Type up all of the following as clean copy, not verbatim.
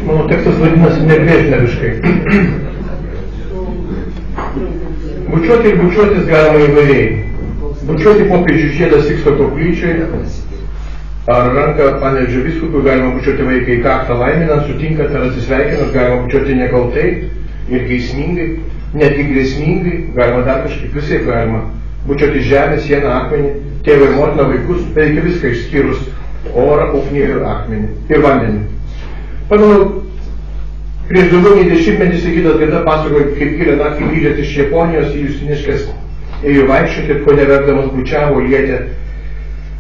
Mano tekstas vadinasi nebrėžneviškai. Bučiuoti ir bučiuotis galima įvairiai. Bučiuoti popiežių žiedą Siksto koplyčioje, ar ranką Panevėžio vyskupui galima bučiuoti vaiką į kaktą laiminant, sutinkant ar atsisveikinant, galima bučiuoti nekaltai ir geismingai, netgi grėsmingai, galima dar kažkaip, visai galima bučiuoti žemę, sieną, akmenį, tėvą ir motiną, vaikus, reikia viską išskyrus orą, ugnį ir akmenį ir vandenį. Pamenu, prieš daugiau nei 10 metų Sigitas Geda pasakojo, kaip kilę naktį grįžęs iš Japonijos į Justiniškes ėjo vaikščioti ir ko neverkdamas bučiavo lietė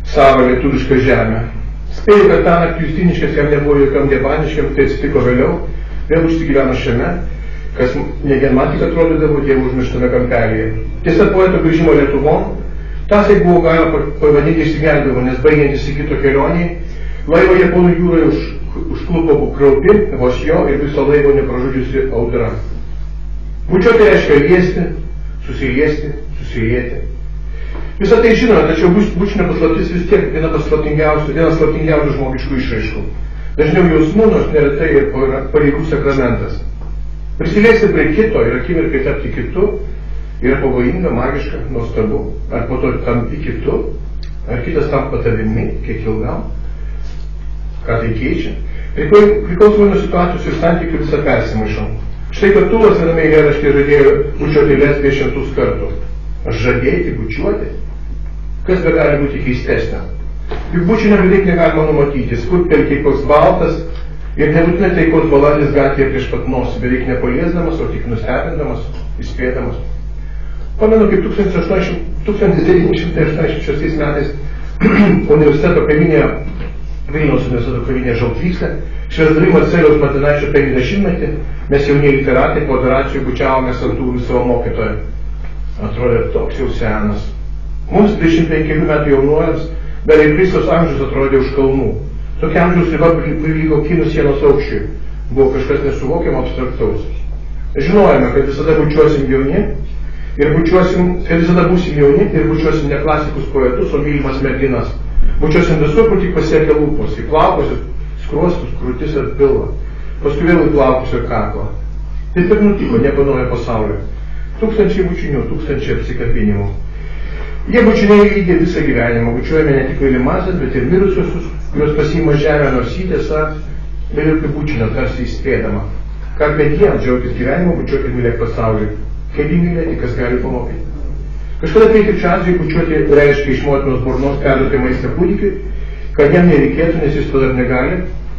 savo lietuvišką žemę. Spėjo, kad tą naktį Justiniškes jam nebuvo jokiam dievaniškiam, tai atsitiko vėliau, vėl užsigyveno šiame, kas ne vien man tik atrodydavo Dievo užmirštame kampelyje. Tiesa, poeto grįžimo Lietuvon, tasai buvo galima pavadinti išsigelbėjimu, nes baigiantis Sigito kelionėje, laivo Japonų jūroje užklupo kraupi, vos jo ir viso laivo nepražudžiusi audra. Bučiuoti reiškia liesti, susiliesti, susilieti. Visą tai žinome, tačiau bučinio paslaptis vis tiek vienas slaptingiausių žmogiškų išraiškų. Dažniau jausmų, nors neretai ir pareigų sakramentas. Prisiliesti prie kito ir akimirkai tapti kitu yra pavojinga, magiška, nuostabu. Ar po to tampi kitu, ar kitas tampa tavimi, kiek ilgam. Ką tai keičia? Priklausomai nuo situacijos ir santykių visą persimaišom. Štai kad Tūlas viename eilėraštyje žadėjo bučiuoti lesbiją 100 kartų. Aš žadėti bučiuoti? Kas be gali būti keistesnio? Juk bučinio beveik negalima numatyti, skutpelkiai koks baltas ir nebūtinai taikos balandis gatvėje prieš pat nosį, beveik nepaliesdamas, o tik nustebindamas, įspėdamas. Pamenu, kaip 1986 metais universiteto kavinėje Vilniaus universiteto kavinėje Žaltvykslė, švęsdami Marcelijaus Martinaičio 50-metį, mes jaunieji literatai po adoracijų bučiavome santūrų savo mokytoją. Atrodė toks jau senas. Mums 25 metų jaunuojams beveik Kristaus amžius atrodė už kalnų. Tokia amžiaus riba prilygo kinų sienos aukščiui. Buvo kažkas nesuvokiamo abstraktaus. Žinojame, kad visada bučiuosim jauni ir bučiuosim ne klasikus poetus, o mylimas merginas. Bučiuosim visur, kur tik pasiekia lūpos, į plaukus, skruostus, krūtis ir pilvą. Paskui vėl į plaukus ir kaklą. Taip ir nutiko, nieko naujo pasaulio. Tūkstančiai bučinių, tūkstančiai apsikabinimų. Jie bučiniai lydė visą gyvenimą. Bučiuojame ne tik mylimasias, bet ir mirusiuosius, kurios pasiima žemę nors į tiesą, be jokio bučinio, tarsi įspėdama. Karpe diem, džiaugtis gyvenimo, bučiuokit mylėk pasaulį. Kaip jį mylėti, kas gali pamokyti. Kažkada Pietryčių Azijai bučiuoti reiškia iš motinos burnos perduoti maistą kūdikiui, kad jam nereikėtų, nes jis to dar negali,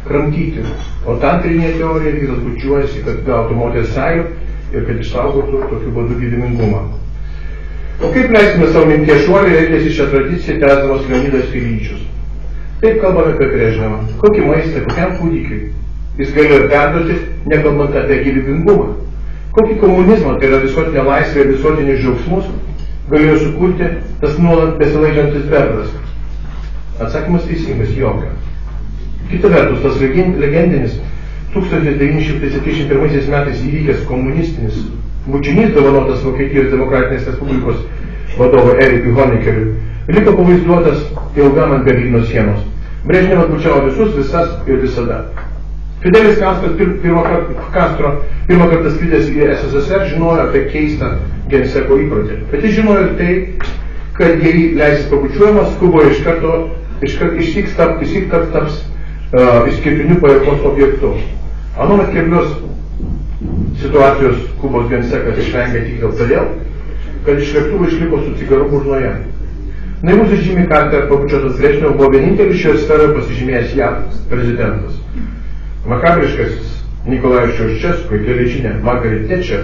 kramtyti. O tantrinėje teorijoje vyras bučiuojasi, kad gautų moters seilių ir kad išsaugotų tokiu būdu gyvybingumą. O kaip leisime savo minties šuolį, reiklėsi šią tradiciją tęsdamas Leonidas Ilyčius. Taip kalbame apie Brežnevą. Kokį maistą, kokiam kūdikiui? Jis galėjo perduoti, nekalbant apie gyvybingumą. Kokį komunizmą, tai yra visuotinė laisvė ir visuotinius džiaugsmus, galėjo sukurti tas nuolat besilaidžiantis bebras? Atsakymas teisingas, jokio. Kita vertus, tas legendinis 1971 metais įvykęs komunistinis bučinys dovanotas Vokietijos Demokratinės Respublikos vadovo Erikui Honeckeriui liko pavaizduotas ilgam ant Berlyno sienos. Brežnevas bučiavo visus, visas ir visada. Fidelis Castro pirmą kartą skridęs į SSSR žinojo apie keistą Genseko įprotį. Bet jis žinojo ir tai, kad jei leisis pabučiuojamas, Kuboje išsyk taps išskirtiniu paieškos objektu. Anuomet keblios situacijos Kubos Gensekas išvengė tik dėl todėl, kad iš lėktuvo išliko su cigaru burnoje. Naivus ir Jimmy Carter pabučiuotas Brežnevas buvo vienintelis šioje sferoje pasižymėjęs JAV prezidentas. Makabriškasis Nikolajus Čiauščesku ir geležinė Margaret Thatcher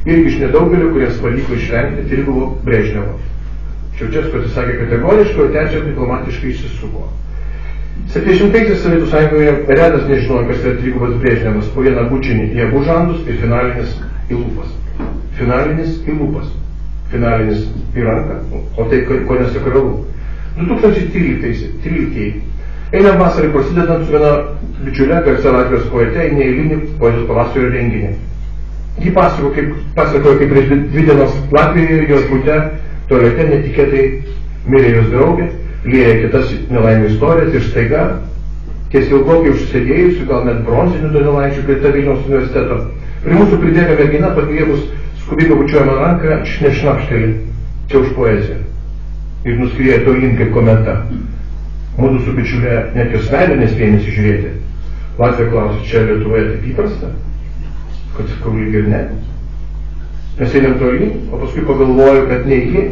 irgi iš nedaugelio, kuriems pavyko išvengti trigubo Brežnevo. Čiauščesku atsisakė kategoriškai, o Thatcher diplomatiškai išsisuko. 70-aisiais Sovietų Sąjungoje retas nežinojo, kas yra trigubas Brežnevas, po vieną bučinį į abu žandus ir finalinis į lūpas. Finalinis į lūpas. Finalinis į ranką, o tai ko nesakralu. 2013 einam vasarai prasidedant su viena bičiulė, garsia Latvijos poete, į neeilinį poezijos pavasario renginį. Ji pasakojo, kaip prieš 2 dienas Latvijoje jos bute tualete netikėtai mirė jos draugė, lieja kitas nelaimė istorijas ir staiga, ties ilgokai užsisėdėjusių, gal net bronzinių donelaičių prie Vilniaus universiteto, prie mūsų pridėga mergina, pakviebus skubiai pabučiuojama ranką, šnekšteli, čia už poeziją. Ir nuskrieja tolyn kaip kometa. Mūsų su bičiulė net jos veidą nespėjo nesižiūrėti. Latvija klausė, čia Lietuvoje taip įprasta? Kad sakau, lyg ir ne. Mes einam tolyn, o paskui pagalvoju, kad ne ji,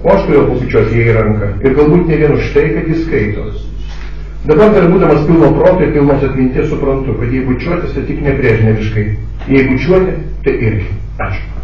o aš turėjau pabučiuoti jai ranką. Ir galbūt ne vien už tai, kad jis skaito. Dabar dar būdamas pilno proto ir pilnos atminties suprantu, kad jei bučiuotis, tai tik nebrėžneviškai. Jei bučiuoti, tai irgi. Ačiū.